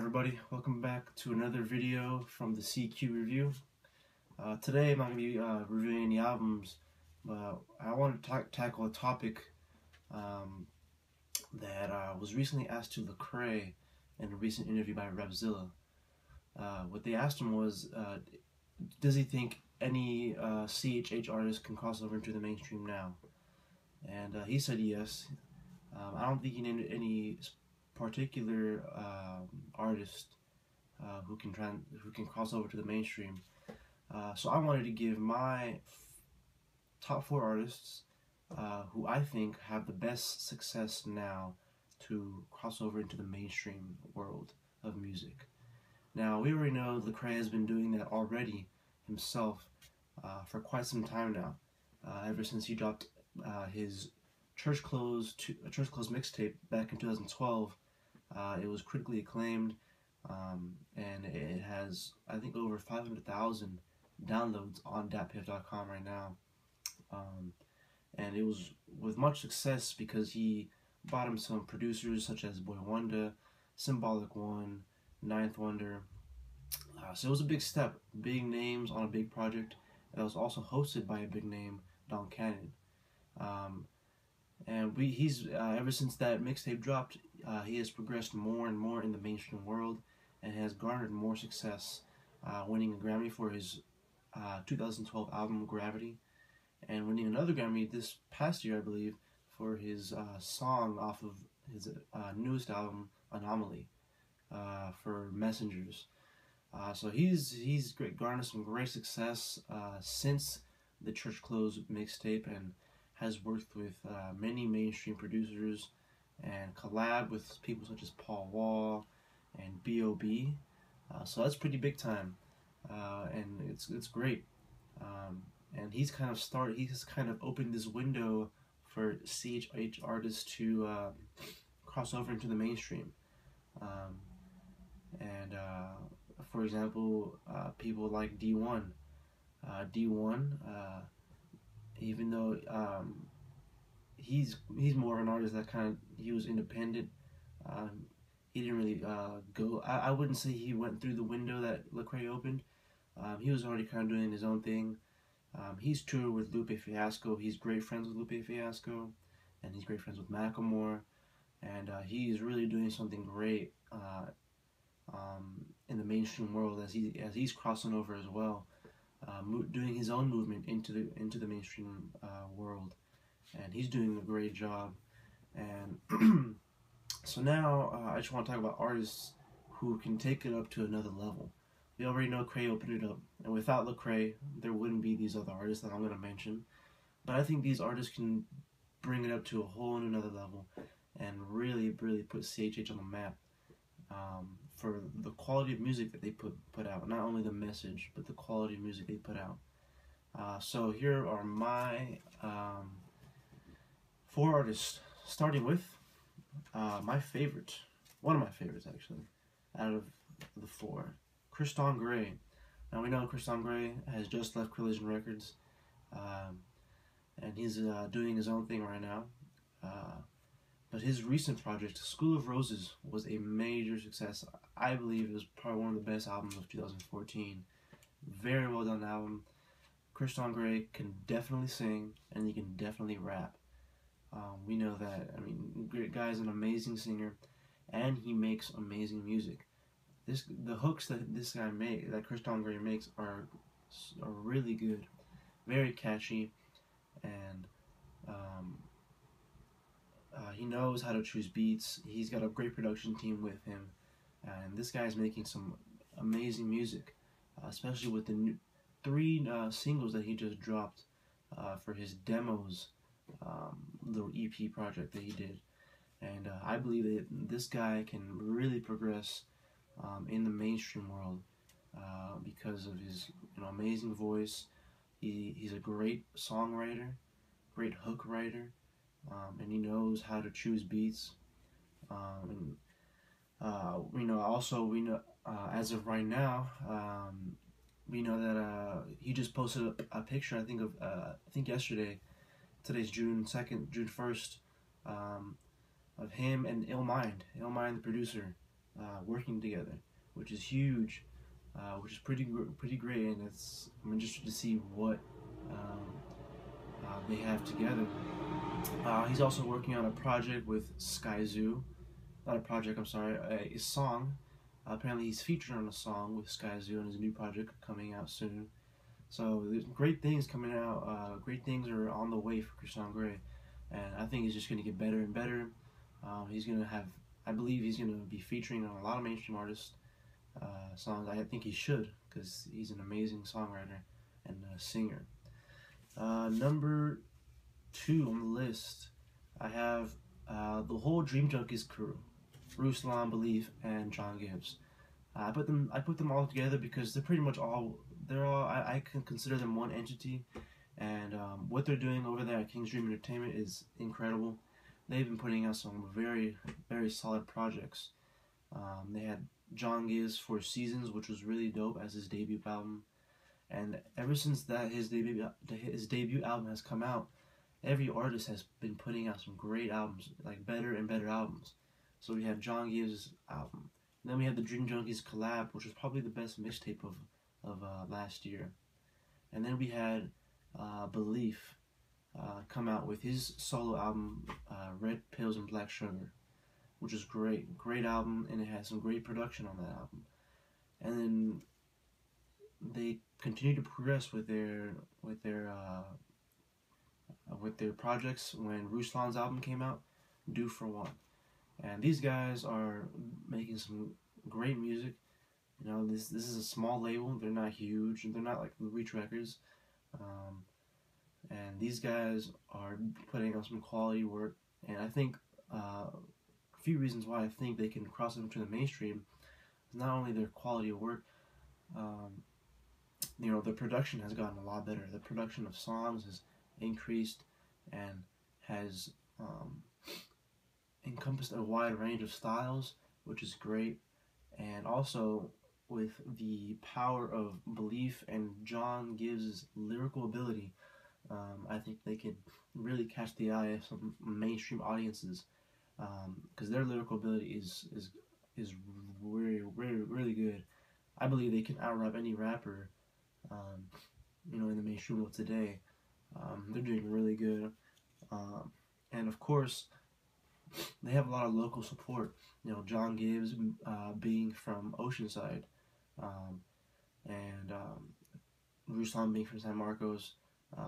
everybody, welcome back to another video from the CQ Review. Today I'm not going to be reviewing any albums, but I want to tackle a topic that was recently asked to Lecrae in a recent interview by Rapzilla. What they asked him was, does he think any CHH artist can cross over into the mainstream now? And he said yes. I don't think he named any particular artist who can cross over to the mainstream. So I wanted to give my top 4 artists who I think have the best success now to cross over into the mainstream world of music. Now, we already know Lecrae has been doing that already himself for quite some time now, ever since he dropped his Church Clothes mixtape back in 2012. It was critically acclaimed, and it has, I think, over 500,000 downloads on datpiff.com right now. And it was with much success because he brought him some producers such as Boi-1da, Symbolic One, Ninth Wonder. So it was a big step, big names on a big project. It was also hosted by a big name, Don Cannon. And he's ever since that mixtape dropped, he has progressed more and more in the mainstream world and has garnered more success, winning a Grammy for his 2012 album Gravity, and winning another Grammy this past year, I believe, for his song off of his newest album, Anomaly, for Messengers. So he's garnered some great success since the Church Clothes mixtape, and has worked with many mainstream producers and collab with people such as Paul Wall and B.O.B. So that's pretty big time, and it's great. And he's kind of opened this window for CHH artists to cross over into the mainstream. For example, people like D1. D1, even though he's more of an artist that he was independent. He didn't really go. I wouldn't say he went through the window that Lecrae opened. He was already kind of doing his own thing. He's toured with Lupe Fiasco. He's great friends with Lupe Fiasco, and he's great friends with Macklemore. And he's really doing something great in the mainstream world as he's crossing over as well, doing his own movement into the mainstream world, and he's doing a great job. And so now I just want to talk about artists who can take it up to another level. We already know Crae opened it up, and without Lecrae, there wouldn't be these other artists that I'm going to mention. But I think these artists can bring it up to a whole another level and really put CHH on the map for the quality of music that they put out. Not only the message, but the quality of music they put out. So here are my 4 artists, starting with my favorite, one of my favorites actually, out of the 4, Christon Gray. Now we know Christon Gray has just left Collision Records, and he's doing his own thing right now. But his recent project, School of Roses, was a major success. I believe it was probably one of the best albums of 2014. Very well done album. Christon Gray can definitely sing, and he can definitely rap. We know that. I mean, great guy's an amazing singer, and he makes amazing music. The hooks that Christon Gray makes are really good, very catchy, and he knows how to choose beats. He's got a great production team with him, and this guy's making some amazing music, especially with the 3 singles that he just dropped for his Demos little EP project that he did. And I believe that this guy can really progress in the mainstream world because of his amazing voice. He's a great songwriter, great hook writer, and he knows how to choose beats. We know as of right now, we know that he just posted a picture, I think yesterday. Today's June 2nd, June 1st, of him and Illmind, the producer, working together, which is huge, which is pretty great, and I'm interested to see what they have together. He's also working on a project with Skyzoo, not a project, I'm sorry, a song. Apparently he's featured on a song with Skyzoo and his new project coming out soon. So there's great things coming out. Great things are on the way for Christian Grey, and I think he's just going to get better and better. He's going to have, I believe he's going to be featuring on a lot of mainstream artists' songs. I think he should, because he's an amazing songwriter and singer. Number 2 on the list, I have the whole Dream Junkies crew, Ruslan, Belief, and John Gibbs. I put them all together because they're pretty much I can consider them one entity, and what they're doing over there at King's Dream Entertainment is incredible. They've been putting out some very, very solid projects. They had John Gibbs for Seasons, which was really dope as his debut album, and ever since that his debut album has come out, every artist has been putting out some great albums, like better and better albums. So we have John Gibbs' album, and then we have the Dream Junkies collab, which was probably the best mixtape of last year. And then we had Belief come out with his solo album, Red Pills and Black Sugar, which is great album, and it has some great production on that album. And then they continue to progress with their projects when Ruslan's album came out, Due for One. And these guys are making some great music. You know, this is a small label. They're not huge. They're not like Reach Records. And these guys are putting out some quality work. And I think a few reasons why I think they can cross into the mainstream is not only their quality of work. You know, the production has gotten a lot better. The production of songs has increased and has encompassed a wide range of styles, which is great. And also, with the power of Belief and John Gibbs' lyrical ability, I think they could really catch the eye of some mainstream audiences, because their lyrical ability is really good. I believe they can out-rap any rapper, you know, in the mainstream of today. They're doing really good, and of course, they have a lot of local support. You know, John Gibbs being from Oceanside, and Ruslan being from San Marcos.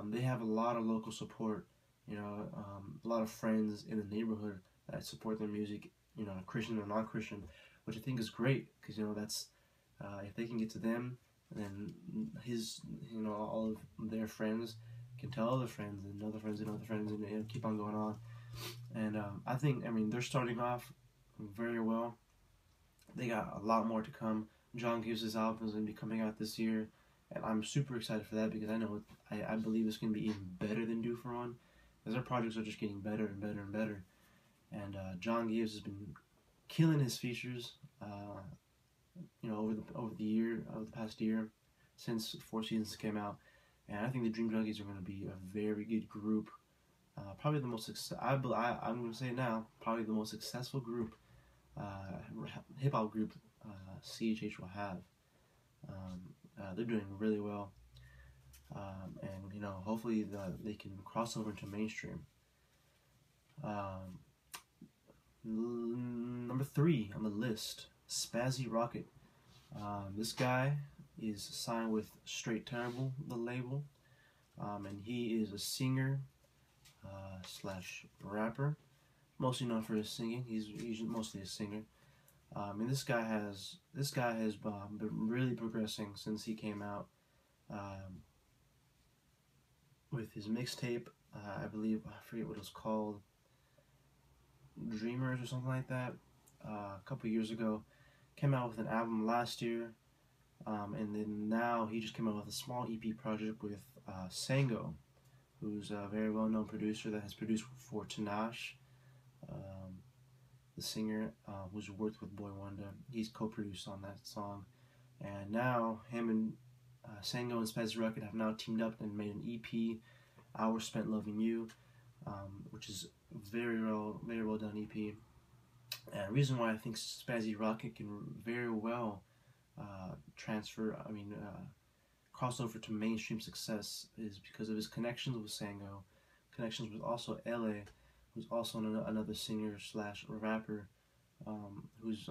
They have a lot of local support. You know, a lot of friends in the neighborhood that support their music. You know, Christian or non-Christian, which I think is great, because you know that's if they can get to them, then all of their friends can tell other friends and other friends and other friends, and keep on going on. And I mean, they're starting off very well. They got a lot more to come. John Gibbs' album is going to be coming out this year, and I'm super excited for that, because I believe it's going to be even better than Due for One, because their projects are just getting better and better and better. And John Gibbs has been killing his features, you know, over the past year, since 4 Seasons came out. And I think the Dream Junkies are going to be a very good group. Probably the most I'm going to say it now, probably the most successful group, hip hop group, CHH will have. They're doing really well, and you know, hopefully they can cross over into mainstream. Number 3 on the list, Spazzy Rocket. This guy is signed with Straight Terrible, the label, and he is a singer slash rapper, mostly known for his singing. He's mostly a singer. And this guy has been really progressing since he came out with his mixtape. I believe, I forget what it was called, Dreamers or something like that. A couple years ago, came out with an album last year, and then now he just came out with a small EP project with Sango, who's a very well-known producer that has produced for Tinashe, the singer, who's worked with Boy Wonder. He's co-produced on that song, and now him and Sango and Spazzy Rocket have now teamed up and made an EP, Hours Spent Loving You, which is very well done EP. And the reason why I think Spazzy Rocket can very well transfer, cross over to mainstream success is because of his connections with Sango, connections with also LA, who's also another singer slash rapper, who's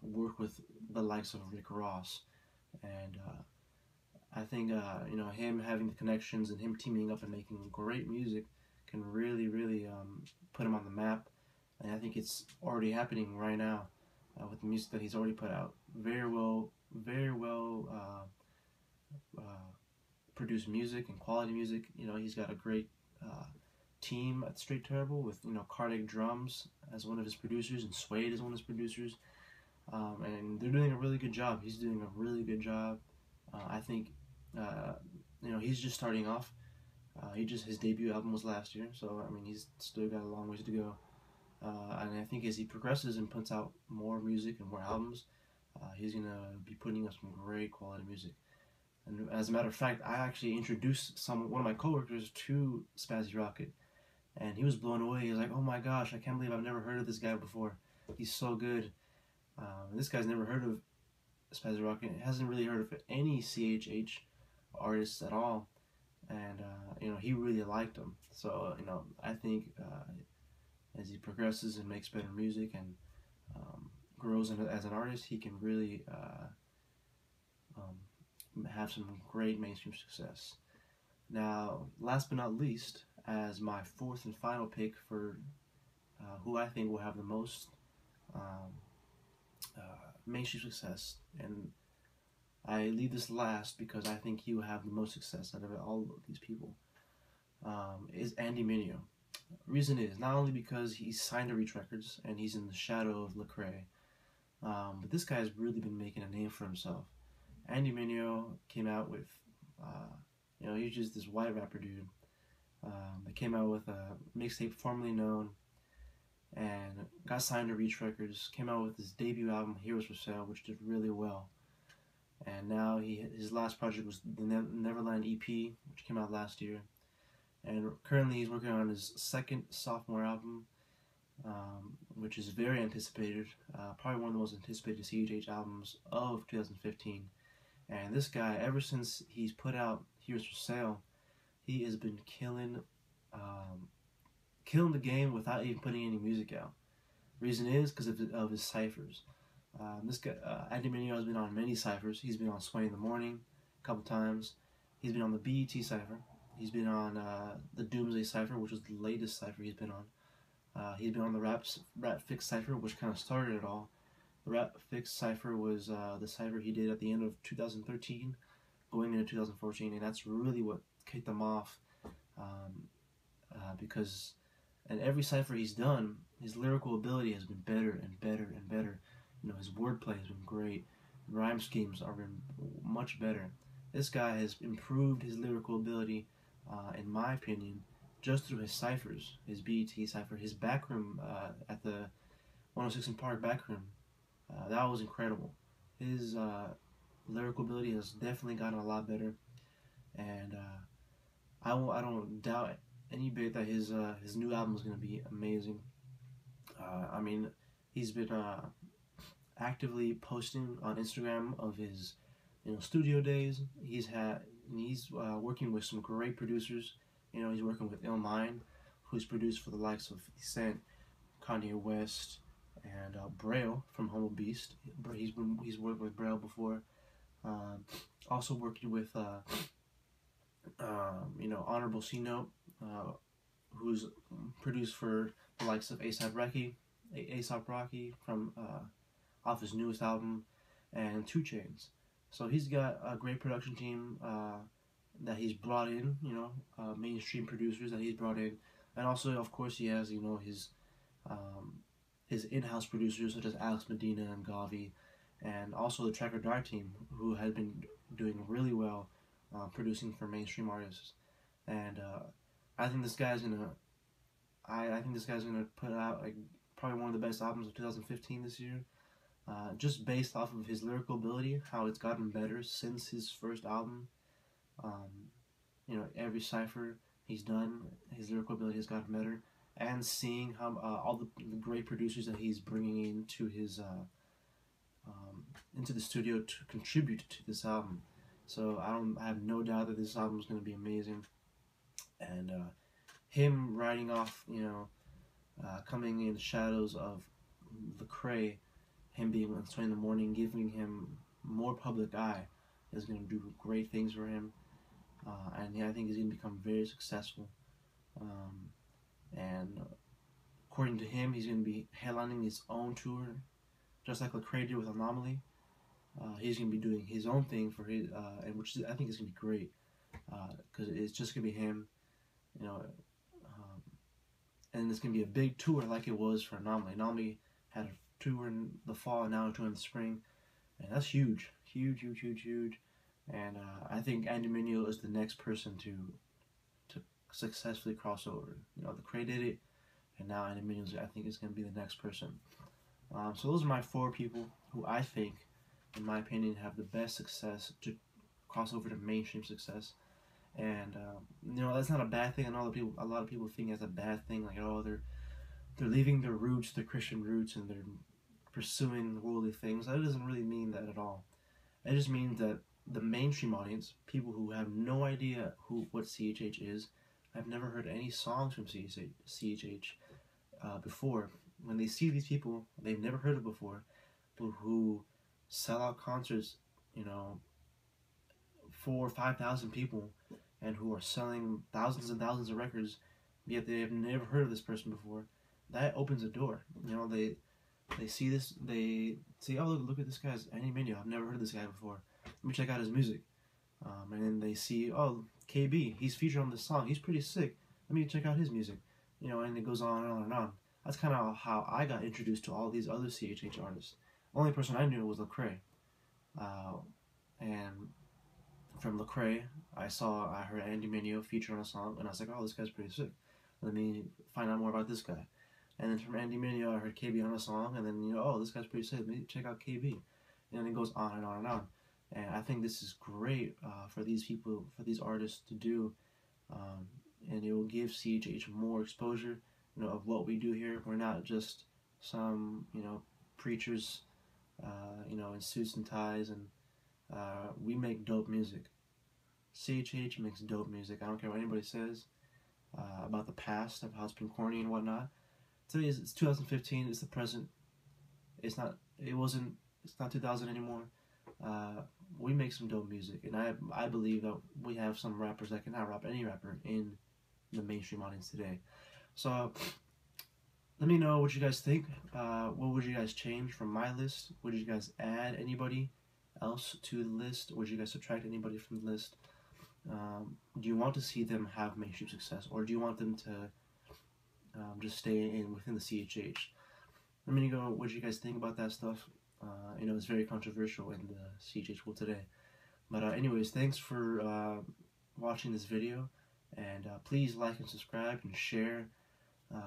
worked with the likes of Rick Ross. And I think him having the connections and him teaming up and making great music can really, really put him on the map. And I think it's already happening right now with the music that he's already put out. Very well produced music and quality music. He's got a great team at Straight Terrible with Cardiac Drums as one of his producers and Suede as one of his producers, and they're doing a really good job. He's doing a really good job. I think he's just starting off. His debut album was last year, so he's still got a long ways to go. And I think as he progresses and puts out more music and more albums, he's gonna be putting up some great quality music. And as a matter of fact, I actually introduced one of my coworkers to Spazzy Rocket, and he was blown away. He was like, "Oh my gosh, I can't believe I've never heard of this guy before. He's so good." This guy's never heard of Spazzy Rocket. Hasn't really heard of any CHH artists at all, and he really liked him. So I think as he progresses and makes better music and grows as an artist, he can really have some great mainstream success. Now, last but not least, as my fourth and final pick for who I think will have the most mainstream success, and I leave this last because I think he will have the most success out of all of these people, is Andy Mineo. Reason is not only because he's signed to Reach Records and he's in the shadow of Lecrae, but this guy has really been making a name for himself. Andy Mineo came out with, he's just this white rapper dude that came out with a mixtape formerly known and got signed to Reach Records, came out with his debut album, Heroes for Sale, which did really well. And now his last project was the Neverland EP, which came out last year. And currently he's working on his second sophomore album, which is very anticipated, probably one of the most anticipated CHH albums of 2015. And this guy, ever since he's put out Heroes for Sale, he has been killing the game without even putting any music out. Reason is because of his ciphers. This guy, Andy Mineo, has been on many ciphers. He's been on Sway in the Morning a couple times. He's been on the BET cipher. He's been on the Doomsday cipher, which was the latest cipher he's been on. He's been on the Rap Fix cipher, which kind of started it all. The Rap Fix cipher was the cipher he did at the end of 2013, going into 2014, and that's really what kicked him off. Because in every cipher he's done, his lyrical ability has been better and better and better. His wordplay has been great. Rhyme schemes are been much better. This guy has improved his lyrical ability, in my opinion, just through his ciphers, his BET cipher, his backroom at the 106 and Park backroom. That was incredible. His lyrical ability has definitely gotten a lot better, and I don't doubt any bit that his new album is going to be amazing. He's been actively posting on Instagram of his studio days. He's working with some great producers. He's working with Illmind, who's produced for the likes of 50 Cent, Kanye West, and Braille from Humble Beast. He's worked with Braille before. Also working with Honorable C Note, who's produced for the likes of A$AP Rocky from off his newest album, and 2 Chainz. So he's got a great production team that he's brought in, mainstream producers that he's brought in, and also of course he has his in-house producers such as Alex Medina and Gavi, and also the Track or Die team, who had been doing really well producing for mainstream artists. And I think this guy's gonna put out probably one of the best albums of 2015 this year. Just based off of his lyrical ability, how it's gotten better since his first album. Every cipher he's done, his lyrical ability has gotten better. and seeing how all the great producers that he's bringing into his into the studio to contribute to this album. So I have no doubt that this album is going to be amazing. And him riding off, coming in the shadows of Lecrae, him being on Sway in the Morning, giving him more public eye, is going to do great things for him. And yeah, I think he's going to become very successful. And according to him, he's going to be headlining his own tour, just like Lecrae did with Anomaly. He's going to be doing his own thing for his, and which I think is going to be great, because it's just going to be him, and it's going to be a big tour like it was for Anomaly. Anomaly had a tour in the fall and now a tour in the spring, and that's huge, huge, huge, huge, huge. And I think Andy Mineo is the next person to successfully cross over. Lecrae did it, and now Andy Mineo, I think, is going to be the next person. So those are my 4 people who I think, in my opinion, have the best success to cross over to mainstream success. And that's not a bad thing. I know a lot of people think it's a bad thing, like, oh, they're leaving their roots, their Christian roots, and they're pursuing worldly things. That doesn't really mean that at all. It just means that the mainstream audience, people who have no idea what CHH is, have never heard any songs from CHH before. When they see these people they've never heard of before, people who sell out concerts, 4,000 or 5,000 people, and who are selling thousands and thousands of records, yet they have never heard of this person before, that opens a door. They see this, they say, oh, look at this guy's Andy Mineo. I've never heard of this guy before. Let me check out his music. And then they see, oh, KB, he's featured on this song. He's pretty sick. Let me check out his music. And it goes on and on and on. That's kind of how I got introduced to all these other CHH artists. The only person I knew was Lecrae. And from Lecrae, I heard Andy Mineo feature on a song, and I was like, oh, this guy's pretty sick. Let me find out more about this guy. And then from Andy Mineo, I heard KB on a song, and then, oh, this guy's pretty sick. Let me check out KB. And it goes on and on and on. And I think this is great for these people, for these artists to do. And it will give CHH more exposure, of what we do here. We're not just some, preachers, in suits and ties, and we make dope music. CHH makes dope music. I don't care what anybody says about the past, of how it's been corny and whatnot. Today it's 2015. It's the present. It's not 2000 anymore. We make some dope music, and I believe that we have some rappers that can out-rap any rapper in the mainstream audience today. So let me know what you guys think. What would you guys change from my list? Would you guys add anybody else to the list? Would you guys subtract anybody from the list? Do you want to see them have mainstream success, or do you want them to just stay within the CHH? Let me know what you guys think about that stuff. It's very controversial in the CHH world today. But anyways, thanks for watching this video, and please like and subscribe and share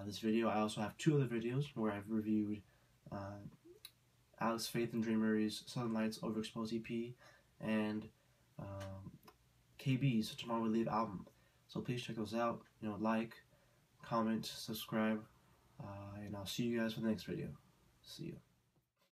this video. I also have 2 other videos where I've reviewed Alex Faith and Dre Murray's Southern Lights Overexposed EP and KB's Tomorrow We Leave album. So please check those out. Like, comment, subscribe, and I'll see you guys for the next video. See you.